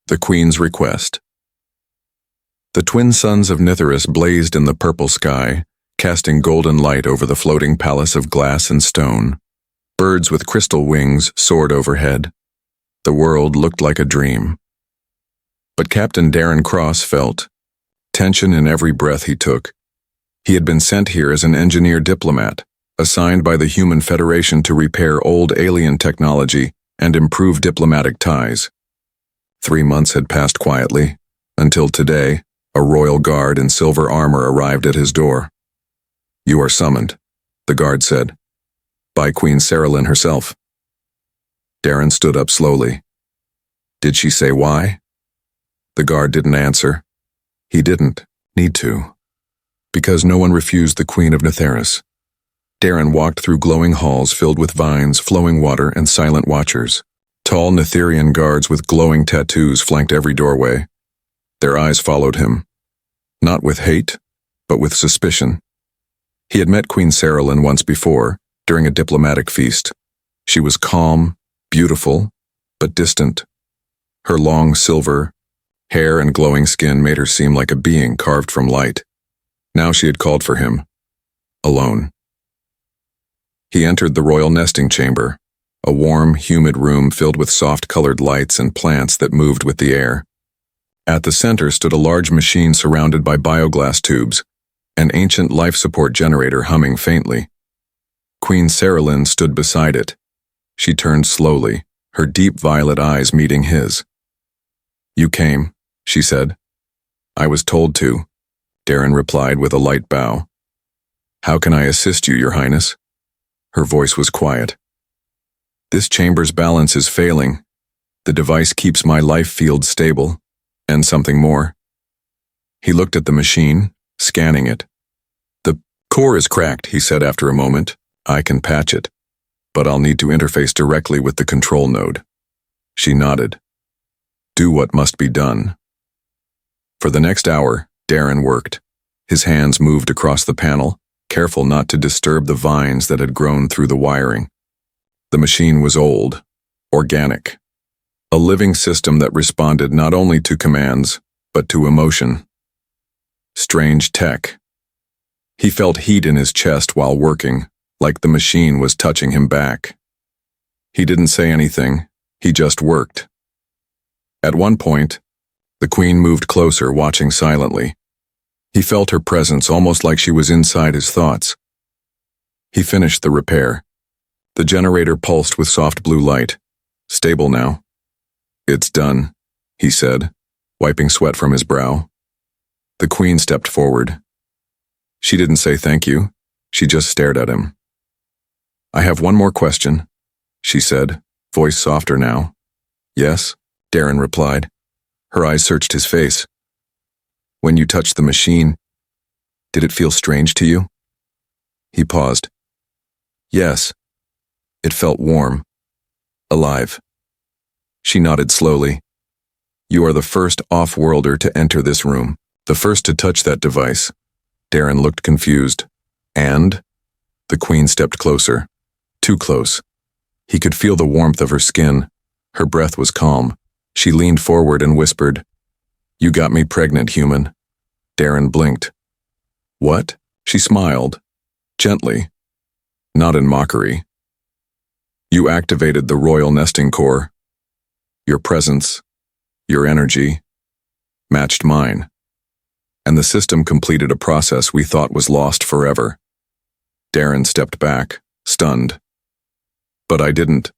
The Queen's Request. The twin suns of Nithyrus blazed in the purple sky, casting golden light over the floating palace of glass and stone. Birds with crystal wings soared overhead. The world looked like a dream. But Captain Darren Cross felt tension in every breath he took. He had been sent here as an engineer diplomat, assigned by the Human Federation to repair old alien technology and improve diplomatic ties. 3 months had passed quietly, until today, a royal guard in silver armor arrived at his door. "You are summoned," the guard said, "by Queen Saralyn herself." Darren stood up slowly. Did she say why? The guard didn't answer. He didn't need to, because no one refused the Queen of Nithyrus. Darren walked through glowing halls filled with vines, flowing water, and silent watchers. Tall Nithirian guards with glowing tattoos flanked every doorway. Their eyes followed him, not with hate, but with suspicion. He had met Queen Saralyn once before, during a diplomatic feast. She was calm, beautiful, but distant. Her long silver hair and glowing skin made her seem like a being carved from light. Now she had called for him, alone. He entered the royal nesting chamber, a warm, humid room filled with soft-colored lights and plants that moved with the air. At the center stood a large machine surrounded by bioglass tubes, an ancient life support generator humming faintly. Queen Saralyn stood beside it. She turned slowly, her deep violet eyes meeting his. "You came," she said. "I was told to," Darren replied with a light bow. "How can I assist you, Your Highness?" Her voice was quiet. "This chamber's balance is failing. The device keeps my life field stable, and something more." He looked at the machine, scanning it. "The core is cracked," he said after a moment. "I can patch it, but I'll need to interface directly with the control node." She nodded. "Do what must be done." For the next hour, Darren worked. His hands moved across the panel, careful not to disturb the vines that had grown through the wiring. The machine was old, organic, a living system that responded not only to commands, but to emotion. Strange tech. He felt heat in his chest while working, like the machine was touching him back. He didn't say anything, he just worked. At one point, the Queen moved closer, watching silently. He felt her presence almost like she was inside his thoughts. He finished the repair. The generator pulsed with soft blue light. "Stable now." "It's done," he said, wiping sweat from his brow. The Queen stepped forward. She didn't say thank you, she just stared at him. "I have one more question," she said, voice softer now. "Yes," Darren replied. Her eyes searched his face. "When you touched the machine, did it feel strange to you?" He paused. "Yes. It felt warm. Alive." She nodded slowly. "You are the first off-worlder to enter this room, the first to touch that device." Darren looked confused. "And?" The Queen stepped closer. Too close. He could feel the warmth of her skin. Her breath was calm. She leaned forward and whispered, "You got me pregnant, human." Darren blinked. "What?" She smiled, gently, not in mockery. "You activated the royal nesting core. Your presence, your energy, matched mine. And the system completed a process we thought was lost forever." Darren stepped back, stunned. "But I didn't."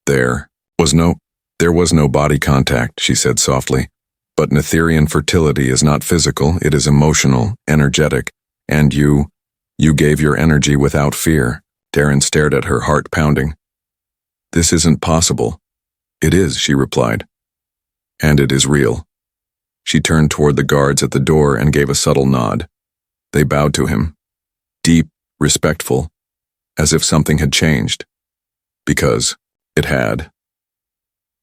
There was no body contact," she said softly. "But Nithirian fertility is not physical, it is emotional, energetic. And you gave your energy without fear." Darren stared at her, heart pounding. "This isn't possible." "It is," she replied. "And it is real." She turned toward the guards at the door and gave a subtle nod. They bowed to him, deep, respectful, as if something had changed. Because it had.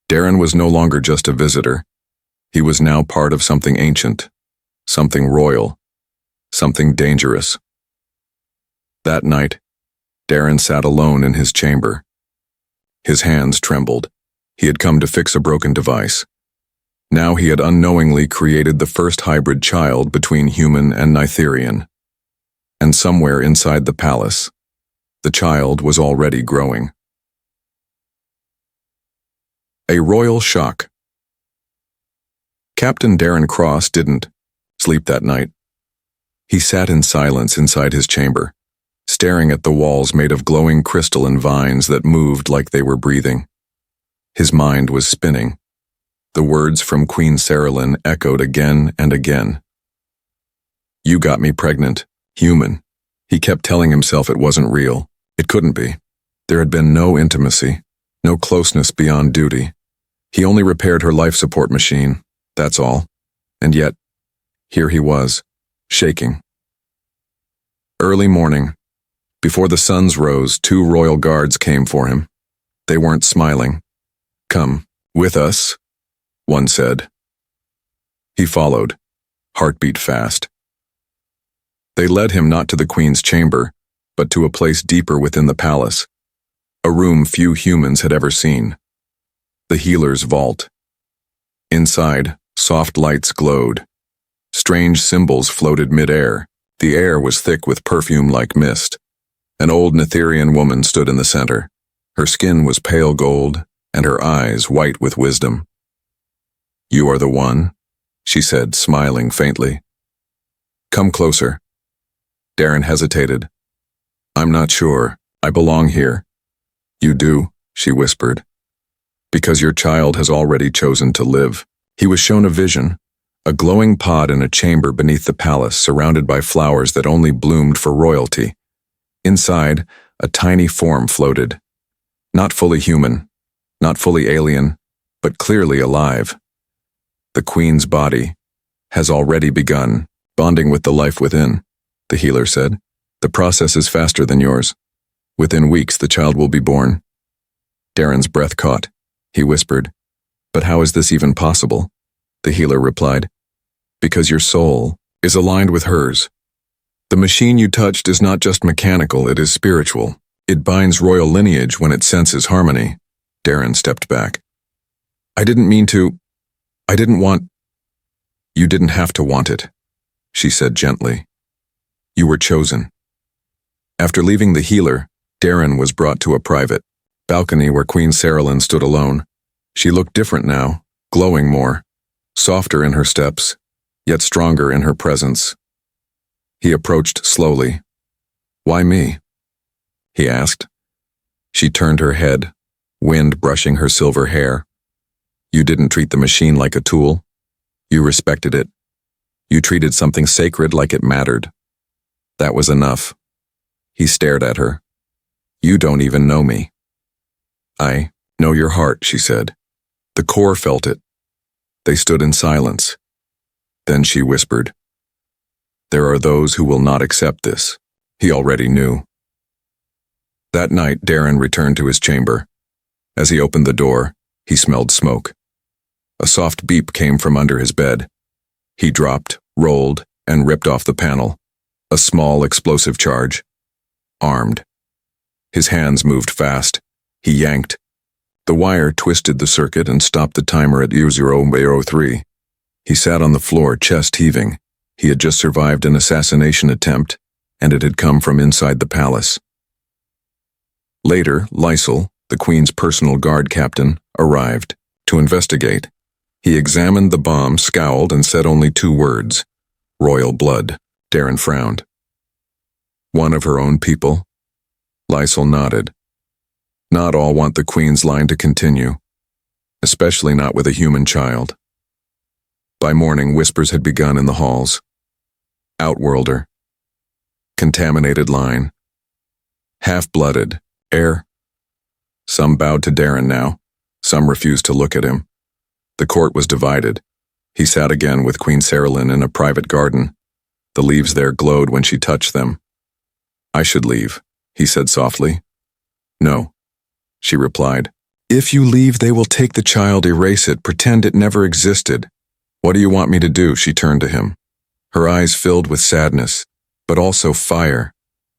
Darren was no longer just a visitor. He was now part of something ancient, something royal, something dangerous. That night, Darren sat alone in his chamber. His hands trembled. He had come to fix a broken device. Now he had unknowingly created the first hybrid child between human and Nitherian. And somewhere inside the palace, the child was already growing. A royal shock. Captain Darren Cross didn't sleep that night. He sat in silence inside his chamber, staring at the walls made of glowing crystal and vines that moved like they were breathing. His mind was spinning. The words from Queen Saralyn echoed again and again. "You got me pregnant. Human." He kept telling himself it wasn't real. It couldn't be. There had been no intimacy, no closeness beyond duty. He only repaired her life support machine, that's all. And yet, here he was, shaking. Early morning. Before the suns rose, 2 royal guards came for him. They weren't smiling. "Come, with us," one said. He followed, heartbeat fast. They led him not to the queen's chamber, but to a place deeper within the palace, a room few humans had ever seen. The healer's vault. Inside, soft lights glowed. Strange symbols floated mid-air. The air was thick with perfume like mist. An old Nitherian woman stood in the center. Her skin was pale gold, and her eyes white with wisdom. "You are the one," she said, smiling faintly. "Come closer." Darren hesitated. "I'm not sure. I belong here." "You do," she whispered. "Because your child has already chosen to live." He was shown a vision, a glowing pod in a chamber beneath the palace surrounded by flowers that only bloomed for royalty. Inside, a tiny form floated. Not fully human, not fully alien, but clearly alive. "The queen's body has already begun, bonding with the life within," the healer said. "The process is faster than yours. Within weeks, the child will be born." Darren's breath caught. He whispered, "But how is this even possible?" The healer replied, "Because your soul is aligned with hers. The machine you touched is not just mechanical, it is spiritual. It binds royal lineage when it senses harmony." Darren stepped back. I didn't want." "You didn't have to want it," she said gently. "You were chosen." After leaving the healer, Darren was brought to a private balcony where Queen Saralyn stood alone. She looked different now, glowing more, softer in her steps, yet stronger in her presence. He approached slowly. "Why me?" he asked. She turned her head, wind brushing her silver hair. "You didn't treat the machine like a tool. You respected it. You treated something sacred like it mattered. That was enough." He stared at her. "You don't even know me." "I know your heart," she said. The core felt it. They stood in silence. Then she whispered, "There are those who will not accept this." He already knew. That night, Darren returned to his chamber. As he opened the door, he smelled smoke. A soft beep came from under his bed. He dropped, rolled, and ripped off the panel. A small explosive charge. Armed. His hands moved fast. He yanked. The wire twisted the circuit and stopped the timer at 0003. He sat on the floor, chest heaving. He had just survived an assassination attempt, and it had come from inside the palace. Later, Lysel, the Queen's personal guard captain, arrived to investigate. He examined the bomb, scowled, and said only 2 words. "Royal blood." Darren frowned. "One of her own people?" Lysel nodded. "Not all want the Queen's line to continue, especially not with a human child." By morning, whispers had begun in the halls. Outworlder. Contaminated line. Half-blooded. Heir. Some bowed to Darren now. Some refused to look at him. The court was divided. He sat again with Queen Saralyn in a private garden. The leaves there glowed when she touched them. "I should leave," he said softly. "No," she replied. "If you leave, they will take the child, erase it, pretend it never existed." "What do you want me to do?" She turned to him. Her eyes filled with sadness, but also fire.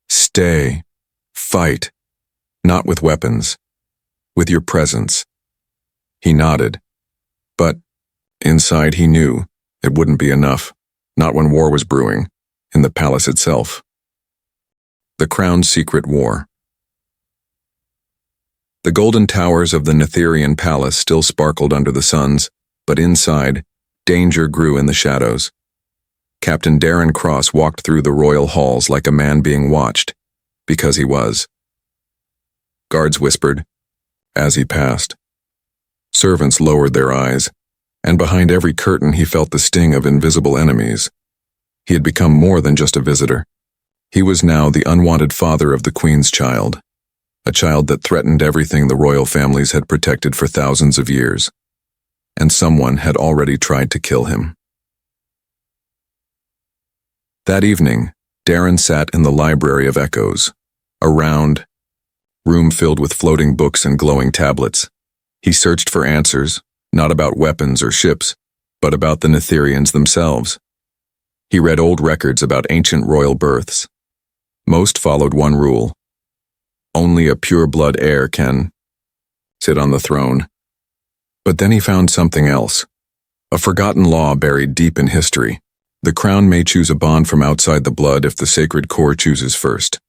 "Stay. Fight. Not with weapons. With your presence." He nodded. "But Inside, he knew it wouldn't be enough, not when war was brewing, in the palace itself. The Crown's Secret War. The golden towers of the Netherian palace still sparkled under the suns, but inside, danger grew in the shadows. Captain Darren Cross walked through the royal halls like a man being watched, because he was. Guards whispered as he passed. Servants lowered their eyes, and behind every curtain he felt the sting of invisible enemies. He had become more than just a visitor. He was now the unwanted father of the Queen's child, a child that threatened everything the royal families had protected for thousands of years, and someone had already tried to kill him. That evening, Darren sat in the Library of Echoes, a round room filled with floating books and glowing tablets. He searched for answers, not about weapons or ships, but about the Netherians themselves. He read old records about ancient royal births. Most followed one rule: only a pure-blood heir can sit on the throne. But then he found something else, a forgotten law buried deep in history. The crown may choose a bond from outside the blood if the sacred core chooses first.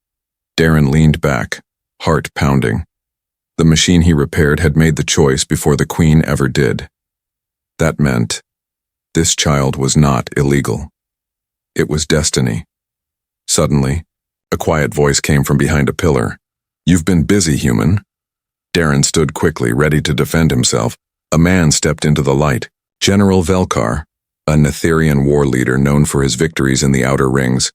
Darren leaned back, heart pounding. The machine he repaired had made the choice before the Queen ever did. That meant this child was not illegal. It was destiny. Suddenly, a quiet voice came from behind a pillar. "You've been busy, human." Darren stood quickly, ready to defend himself. A man stepped into the light. General Velkar, a Netherian war leader known for his victories in the Outer Rings.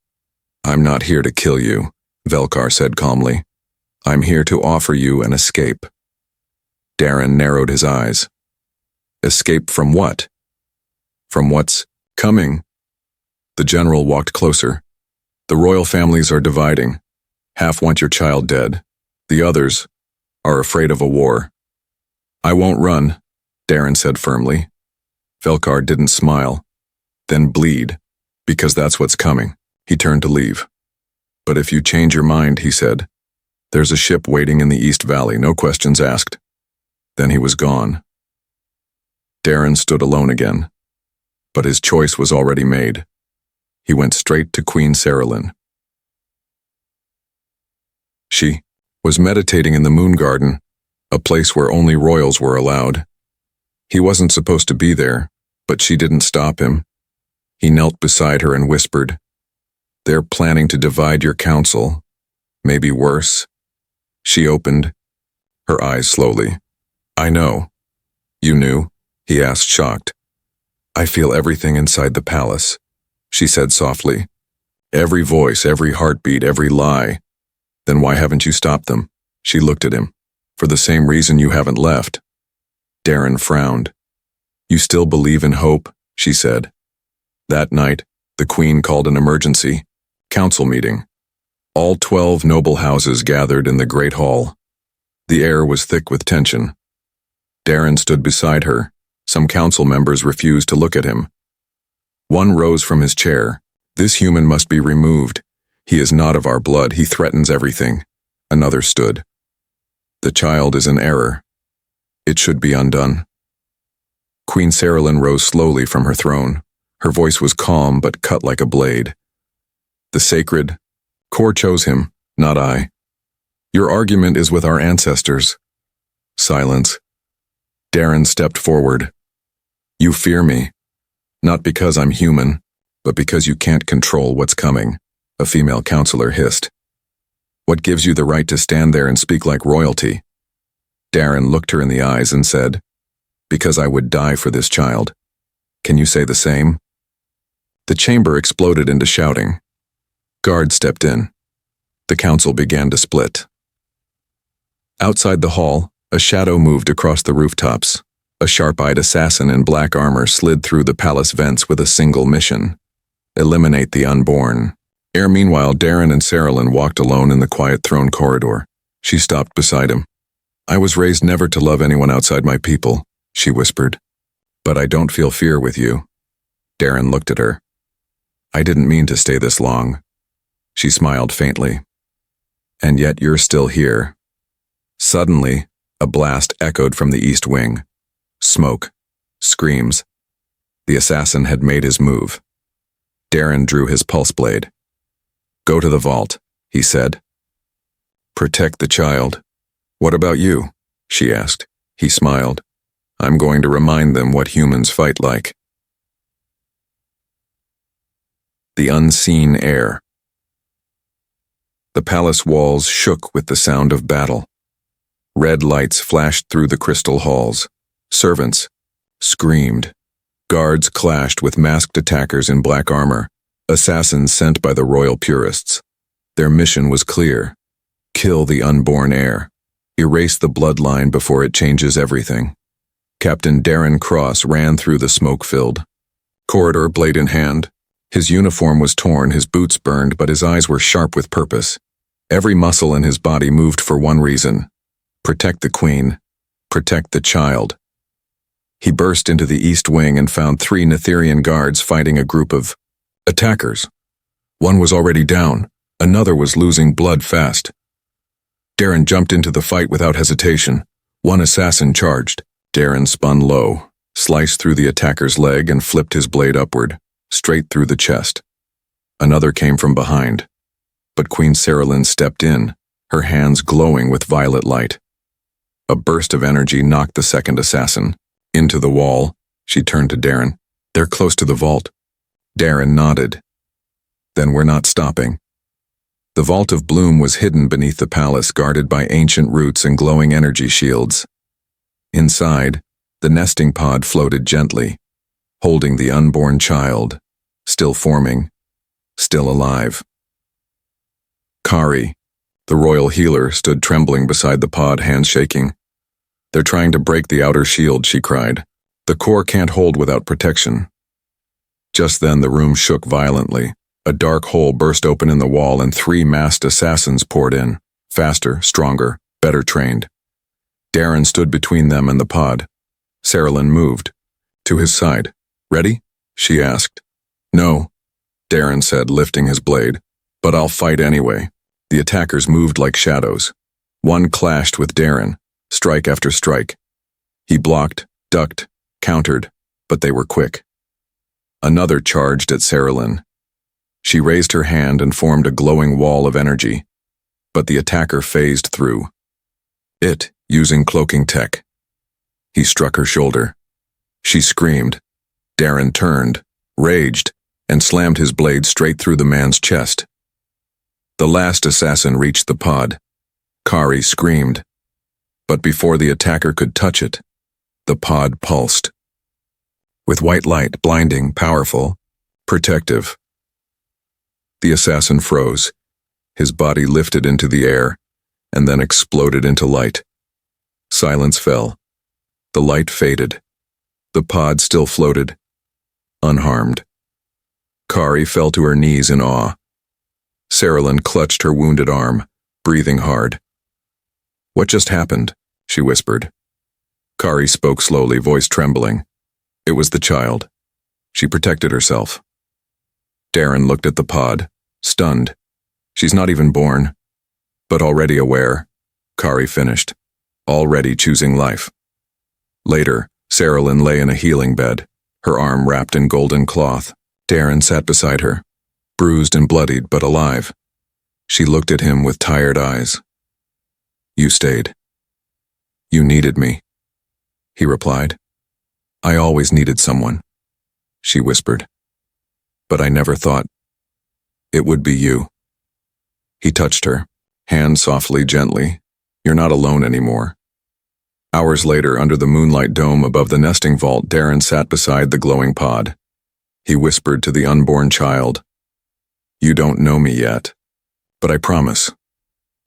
"I'm not here to kill you," Velkar said calmly. "I'm here to offer you an escape." Darren narrowed his eyes. Escape from what? From what's coming? The general walked closer. "The royal families are dividing. Half want your child dead. The others are afraid of a war." "I won't run," Darren said firmly. Velkar didn't smile, then bleed, "because that's what's coming." He turned to leave. "But if you change your mind," he said, "there's a ship waiting in the East Valley, no questions asked." Then he was gone. Darren stood alone again, but his choice was already made. He went straight to Queen Saralyn. She was meditating in the Moon Garden, a place where only royals were allowed. He wasn't supposed to be there, but she didn't stop him. He knelt beside her and whispered, "They're planning to divide your council. Maybe worse." She opened her eyes slowly. "I know." "You knew?" he asked, shocked. "I feel everything inside the palace," she said softly. "Every voice, every heartbeat, every lie." "Then why haven't you stopped them?" She looked at him. "For the same reason you haven't left." Darren frowned. "You still believe in hope," she said. That night, the Queen called an emergency council meeting. All 12 noble houses gathered in the Great Hall. The air was thick with tension. Darren stood beside her. Some council members refused to look at him. One rose from his chair. "This human must be removed. He is not of our blood. He threatens everything." Another stood. "The child is in error. It should be undone." Queen Saralyn rose slowly from her throne. Her voice was calm but cut like a blade. "The sacred core chose him, not I. Your argument is with our ancestors." Silence. Darren stepped forward. "You fear me, not because I'm human, but because you can't control what's coming," a female counselor hissed. "What gives you the right to stand there and speak like royalty?" Darren looked her in the eyes and said, "Because I would die for this child. Can you say the same?" The chamber exploded into shouting. Guards stepped in. The council began to split. Outside the hall, a shadow moved across the rooftops. A sharp-eyed assassin in black armor slid through the palace vents with a single mission: eliminate the unborn. Meanwhile, Darren and Saralyn walked alone in the quiet throne corridor. She stopped beside him. "I was raised never to love anyone outside my people," she whispered. "But I don't feel fear with you." Darren looked at her. "I didn't mean to stay this long." She smiled faintly. "And yet you're still here." Suddenly, a blast echoed from the east wing. Smoke, screams, The assassin had made his move. Darren drew his pulse blade. "Go to the vault," he said. "Protect the child." "What about you?" she asked. He smiled. "I'm going to remind them what humans fight like." The unseen heir. The palace walls shook with the sound of battle. Red lights flashed through the crystal halls. Servants screamed. Guards clashed with masked attackers in black armor, assassins sent by the royal purists. Their mission was clear: kill the unborn heir. Erase the bloodline before it changes everything. Captain Darren Cross ran through the smoke-filled corridor, blade in hand. His uniform was torn, his boots burned, but his eyes were sharp with purpose. Every muscle in his body moved for one reason: protect the queen, protect the child. He burst into the east wing and found 3 Netherian guards fighting a group of attackers. One was already down, another was losing blood fast. Darren jumped into the fight without hesitation. One assassin charged. Darren spun low, sliced through the attacker's leg and flipped his blade upward, straight through the chest. Another came from behind, but Queen Saralyn stepped in, her hands glowing with violet light. A burst of energy knocked the second assassin into the wall. She turned to Darren. "They're close to the vault." Darren nodded. "Then we're not stopping." The Vault of Bloom was hidden beneath the palace, guarded by ancient roots and glowing energy shields. Inside, the nesting pod floated gently, holding the unborn child, still forming, still alive. Kari, the royal healer, stood trembling beside the pod, hands shaking. "They're trying to break the outer shield," she cried. "The core can't hold without protection." Just then the room shook violently. A dark hole burst open in the wall and 3 masked assassins poured in, faster, stronger, better trained. Darren stood between them and the pod. Saralyn moved to his side. "Ready?" she asked. "No," Darren said, lifting his blade. "But I'll fight anyway." The attackers moved like shadows. One clashed with Darren, strike after strike. He blocked, ducked, countered, but they were quick. Another charged at Saralyn. She raised her hand and formed a glowing wall of energy, but the attacker phased through. It, using cloaking tech. He struck her shoulder. She screamed. Darren turned, raged, and slammed his blade straight through the man's chest. The last assassin reached the pod. Kari screamed. But before the attacker could touch it, the pod pulsed. With white light, blinding, powerful, protective. The assassin froze. His body lifted into the air, and then exploded into light. Silence fell. The light faded. The pod still floated, unharmed. Kari fell to her knees in awe. Saralyn clutched her wounded arm, breathing hard. "What just happened?" she whispered. Kari spoke slowly, voice trembling. "It was the child. She protected herself." Darren looked at the pod, stunned. "She's not even born." "But already aware," Kari finished. "Already choosing life." Later, Saralyn lay in a healing bed, her arm wrapped in golden cloth. Darren sat beside her, bruised and bloodied, but alive. She looked at him with tired eyes. "You stayed. You needed me," he replied. "I always needed someone," she whispered. "But I never thought it would be you." He touched her, hand softly, gently. "You're not alone anymore." Hours later, under the moonlight dome above the nesting vault, Darren sat beside the glowing pod. He whispered to the unborn child, "You don't know me yet, but I promise,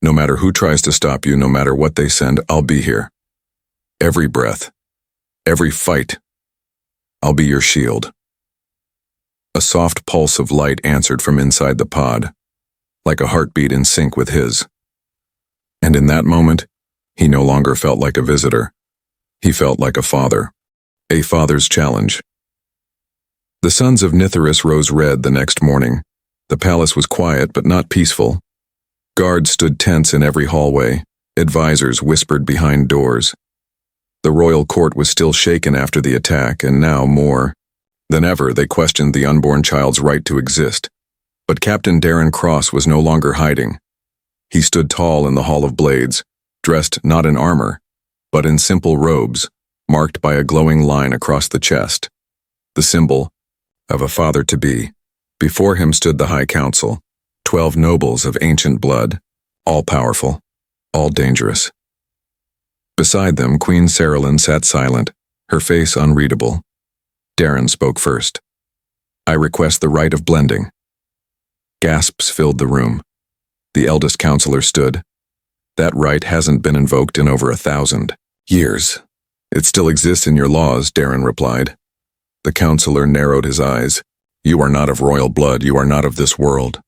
no matter who tries to stop you, no matter what they send, I'll be here. Every breath, every fight, I'll be your shield." A soft pulse of light answered from inside the pod, like a heartbeat in sync with his. And in that moment, he no longer felt like a visitor. He felt like a father's challenge. The suns of Nithirus rose red the next morning. The palace was quiet but not peaceful. Guards stood tense in every hallway. Advisors whispered behind doors. The royal court was still shaken after the attack, and now more than ever, they questioned the unborn child's right to exist. But Captain Darren Cross was no longer hiding. He stood tall in the Hall of Blades, dressed not in armor, but in simple robes, marked by a glowing line across the chest, the symbol of a father-to-be. Before him stood the High Council, 12 nobles of ancient blood, all powerful, all dangerous. Beside them, Queen Saralyn sat silent, her face unreadable. Darren spoke first. "I request the right of blending." Gasps filled the room. The eldest counselor stood. "That right hasn't been invoked in over 1,000 years. It still exists in your laws," Darren replied. The counselor narrowed his eyes. "You are not of royal blood, you are not of this world."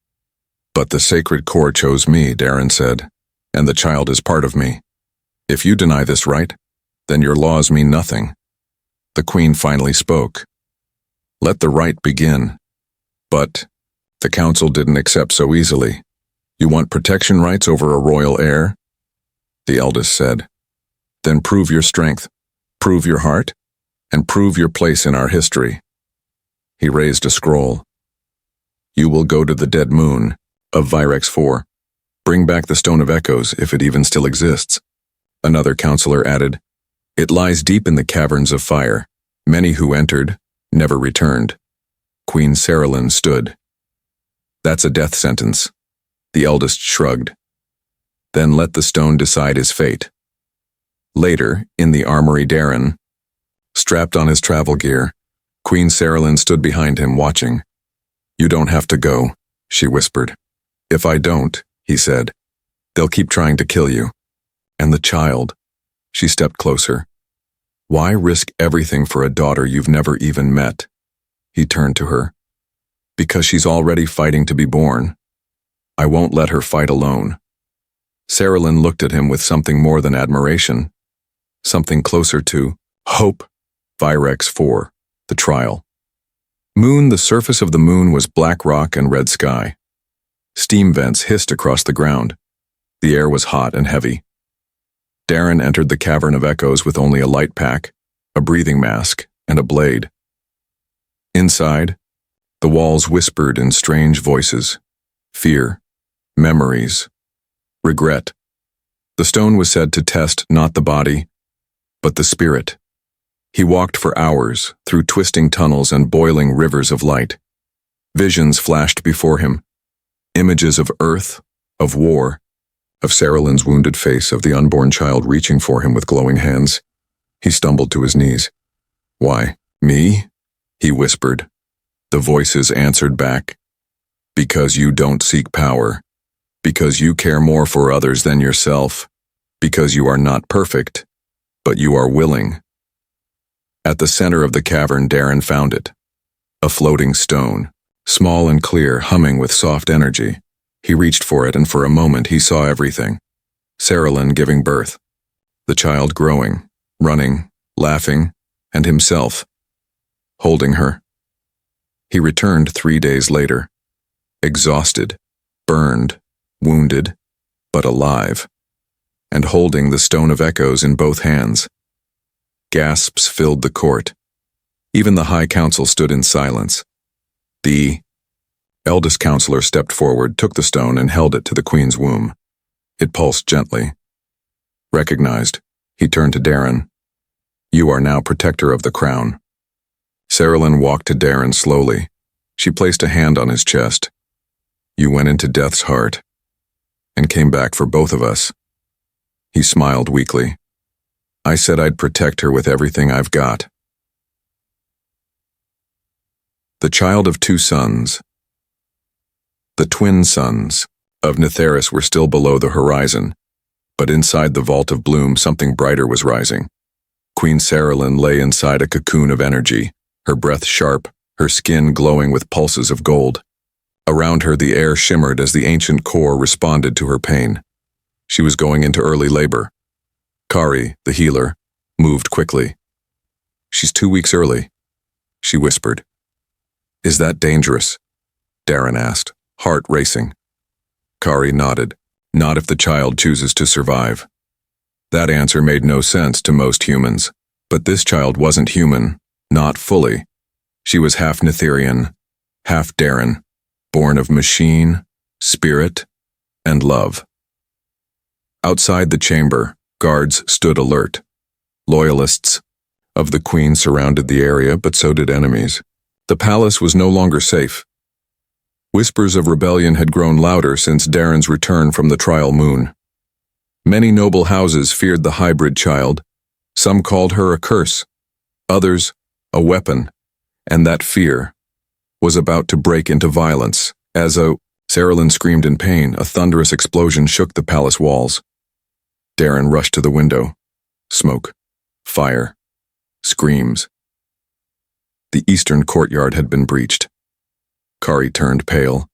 "But the sacred core chose me," Darren said, "and the child is part of me. If you deny this right, then your laws mean nothing." The queen finally spoke. "Let the right begin." But the council didn't accept so easily. "You want protection rights over a royal heir?" The eldest said. "Then prove your strength, prove your heart, and prove your place in our history." He raised a scroll. "You will go to the dead moon of Virex 4. Bring back the Stone of Echoes, if it even still exists." Another counselor added, "It lies deep in the caverns of fire. Many who entered never returned." Queen Saralyn stood. "That's a death sentence." The eldest shrugged. "Then let the stone decide his fate." Later, in the armory, Darren, strapped on his travel gear, Queen Saralyn stood behind him, watching. "You don't have to go," she whispered. "If I don't," he said, "they'll keep trying to kill you. And the child." She stepped closer. "Why risk everything for a daughter you've never even met?" He turned to her. "Because she's already fighting to be born. I won't let her fight alone." Saralyn looked at him with something more than admiration, something closer to hope. Virex 4, the trial. Moon, the surface of the moon was black rock and red sky. Steam vents hissed across the ground. The air was hot and heavy. Darren entered the Cavern of Echoes with only a light pack, a breathing mask, and a blade. Inside, the walls whispered in strange voices. Fear, memories, regret. The stone was said to test not the body, but the spirit. He walked for hours through twisting tunnels and boiling rivers of light. Visions flashed before him. Images of Earth, of war, of Saralyn's wounded face, of the unborn child reaching for him with glowing hands. He stumbled to his knees. "Why, me?" he whispered. The voices answered back. "Because you don't seek power. Because you care more for others than yourself. Because you are not perfect, but you are willing." At the center of the cavern, Darren found it. A floating stone, small and clear, humming with soft energy. He reached for it, and for a moment he saw everything. Saralyn giving birth. The child growing, running, laughing, and himself, holding her. He returned 3 days later, exhausted, burned, wounded, but alive, and holding the Stone of Echoes in both hands. Gasps filled the court. Even the High Council stood in silence. The eldest counselor stepped forward, took the stone, and held it to the queen's womb. It pulsed gently. Recognized, he turned to Darren. "You are now protector of the crown." Saralyn walked to Darren slowly. She placed a hand on his chest. "You went into death's heart, and came back for both of us." He smiled weakly. "I said I'd protect her with everything I've got." The child of two sons. The twin sons of Netheris were still below the horizon, but inside the vault of bloom something brighter was rising. Queen Saralyn lay inside a cocoon of energy, her breath sharp, her skin glowing with pulses of gold. Around her the air shimmered as the ancient core responded to her pain. She was going into early labor. Kari, the healer, moved quickly. "She's 2 weeks early," she whispered. "Is that dangerous?" Darren asked, heart racing. Kari nodded. "Not if the child chooses to survive." That answer made no sense to most humans, but this child wasn't human, not fully. She was half Netherian, half Darren, born of machine, spirit, and love. Outside the chamber, guards stood alert. Loyalists of the Queen surrounded the area, but so did enemies. The palace was no longer safe. Whispers of rebellion had grown louder since Darren's return from the trial moon. Many noble houses feared the hybrid child. Some called her a curse, others a weapon, and that fear was about to break into violence. As Saralyn screamed in pain, a thunderous explosion shook the palace walls. Darren rushed to the window. Smoke, fire, screams. The eastern courtyard had been breached. Kari turned pale.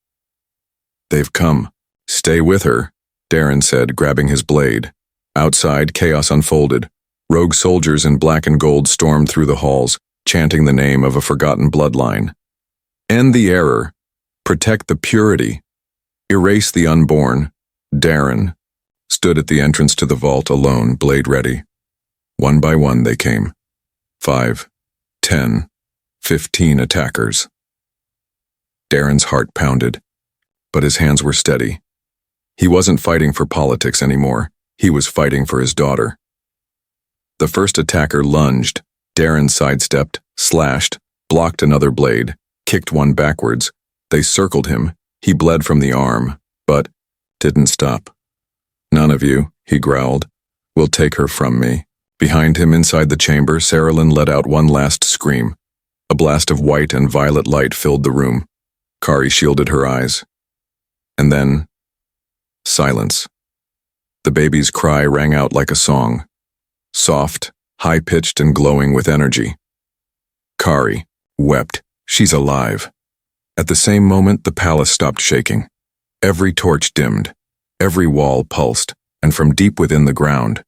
"They've come. Stay with her," Darren said, grabbing his blade. Outside, chaos unfolded. Rogue soldiers in black and gold stormed through the halls, chanting the name of a forgotten bloodline. End the error. Protect the purity. Erase the unborn. Darren stood at the entrance to the vault alone, blade ready. One by one they came. 5, 10, 15 attackers. Darren's heart pounded, but his hands were steady. He wasn't fighting for politics anymore. He was fighting for his daughter. The first attacker lunged. Darren sidestepped, slashed, blocked another blade, kicked one backwards. They circled him. He bled from the arm, but didn't stop. "None of you," he growled, "will take her from me." Behind him inside the chamber, Saralyn let out one last scream. A blast of white and violet light filled the room. Kari shielded her eyes. And then, silence. The baby's cry rang out like a song. Soft, high-pitched and glowing with energy. Kari wept. "She's alive." At the same moment, the palace stopped shaking. Every torch dimmed. Every wall pulsed, and from deep within the ground,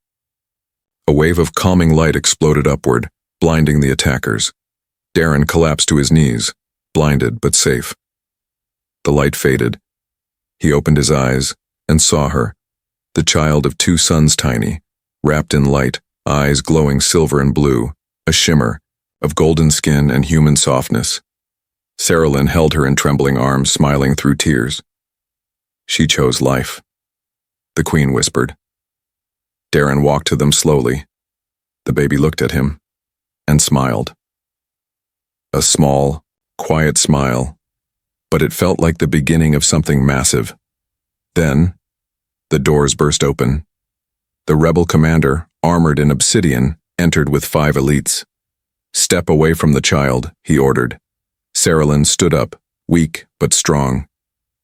a wave of calming light exploded upward, blinding the attackers. Darren collapsed to his knees, blinded but safe. The light faded. He opened his eyes and saw her, the child of 2 suns tiny, wrapped in light, eyes glowing silver and blue, a shimmer of golden skin and human softness. Saralyn held her in trembling arms, smiling through tears. "She chose life," the Queen whispered. Darren walked to them slowly. The baby looked at him and smiled. A small, quiet smile, but it felt like the beginning of something massive. Then, the doors burst open. The rebel commander, armored in obsidian, entered with 5 elites. "Step away from the child," he ordered. Saralyn stood up, weak but strong.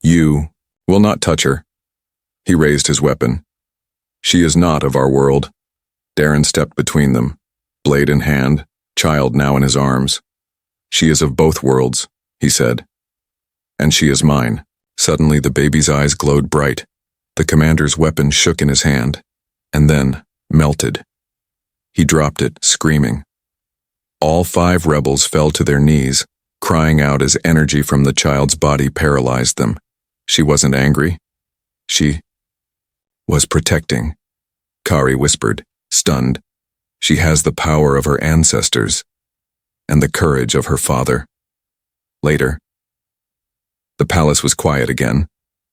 "You will not touch her." He raised his weapon. "She is not of our world." Darren stepped between them, blade in hand, child now in his arms. "She is of both worlds," he said. "And she is mine." Suddenly the baby's eyes glowed bright. The commander's weapon shook in his hand, and then melted. He dropped it, screaming. All 5 rebels fell to their knees, crying out as energy from the child's body paralyzed them. She wasn't angry. She was protecting. Kari whispered, stunned. "She has the power of her ancestors and the courage of her father." Later, the palace was quiet again.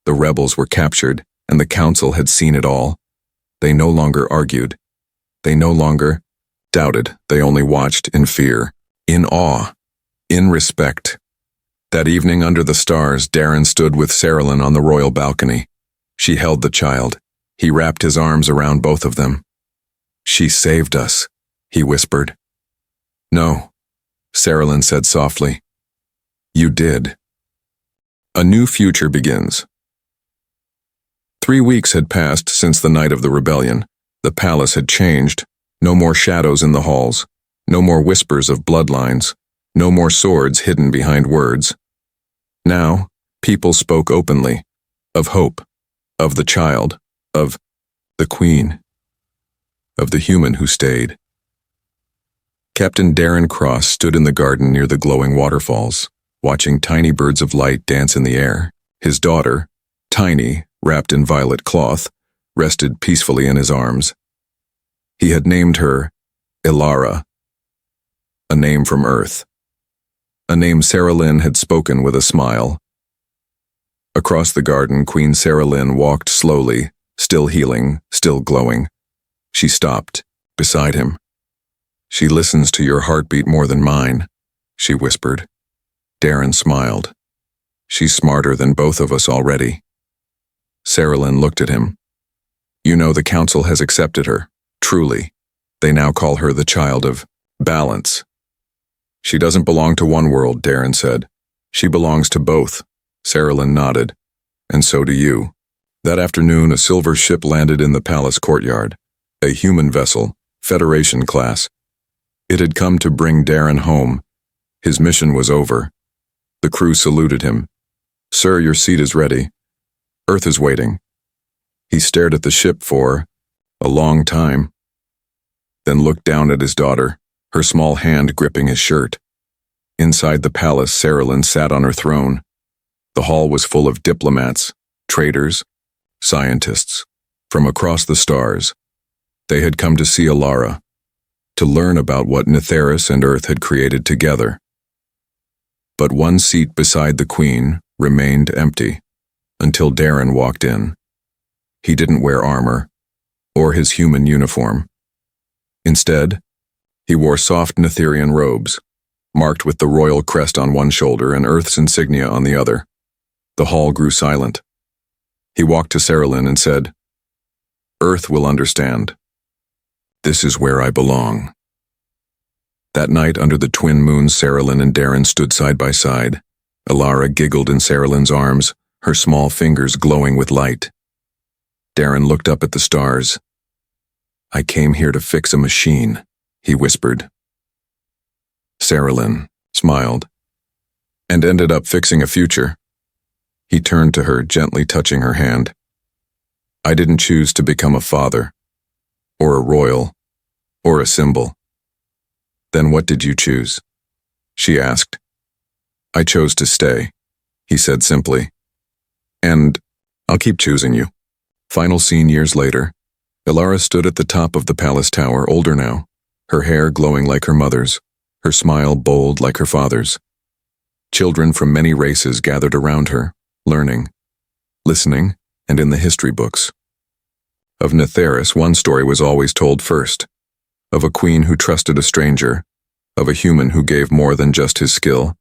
The rebels were captured, and the council had seen it all. They no longer argued. They no longer doubted. They only watched in fear, in awe, in respect. That evening under the stars, Darren stood with Saralyn on the royal balcony. She held the child. He wrapped his arms around both of them. "She saved us," he whispered. "No," Saralyn said softly. "You did." A new future begins. 3 weeks had passed since the night of the rebellion. The palace had changed. No more shadows in the halls. No more whispers of bloodlines. No more swords hidden behind words. Now, people spoke openly. Of hope. Of the child. Of the Queen. Of the human who stayed. Captain Darren Cross stood in the garden near the glowing waterfalls, watching tiny birds of light dance in the air. His daughter, tiny, wrapped in violet cloth, rested peacefully in his arms. He had named her Ilara, a name from Earth, a name Sarah Lynn had spoken with a smile. Across the garden, Queen Sarah Lynn walked slowly, still healing, still glowing. She stopped, beside him. "She listens to your heartbeat more than mine," she whispered. Darren smiled. "She's smarter than both of us already." Sarah Lynn looked at him. "You know the council has accepted her, truly. They now call her the child of balance." "She doesn't belong to one world," Darren said. "She belongs to both." Sarah Lynn nodded. "And so do you." That afternoon, a silver ship landed in the palace courtyard, a human vessel, Federation class. It had come to bring Darren home. His mission was over. The crew saluted him. "Sir, your seat is ready. Earth is waiting." He stared at the ship for a long time, then looked down at his daughter, her small hand gripping his shirt. Inside the palace, Sarah Lynn sat on her throne. The hall was full of diplomats, traders, scientists, from across the stars. They had come to see Alara, to learn about what Netheris and Earth had created together. But one seat beside the Queen remained empty, until Darren walked in. He didn't wear armor, or his human uniform. Instead, he wore soft Netherian robes, marked with the royal crest on one shoulder and Earth's insignia on the other. The hall grew silent. He walked to Sarah Lynn and said, "Earth will understand. This is where I belong." That night, under the twin moons, Sarah Lynn and Darren stood side by side. Alara giggled in Sarah Lynn's arms, her small fingers glowing with light. Darren looked up at the stars. "I came here to fix a machine," he whispered. Sarah Lynn smiled, "And ended up fixing a future." He turned to her, gently touching her hand. "I didn't choose to become a father, or a royal, or a symbol." "Then what did you choose?" she asked. "I chose to stay," he said simply. "And I'll keep choosing you." Final scene years later. Alara stood at the top of the palace tower, older now, her hair glowing like her mother's, her smile bold like her father's. Children from many races gathered around her, learning, listening, and in the history books. Of Netheris, one story was always told first, of a queen who trusted a stranger, of a human who gave more than just his skill,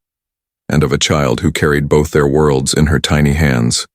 and of a child who carried both their worlds in her tiny hands.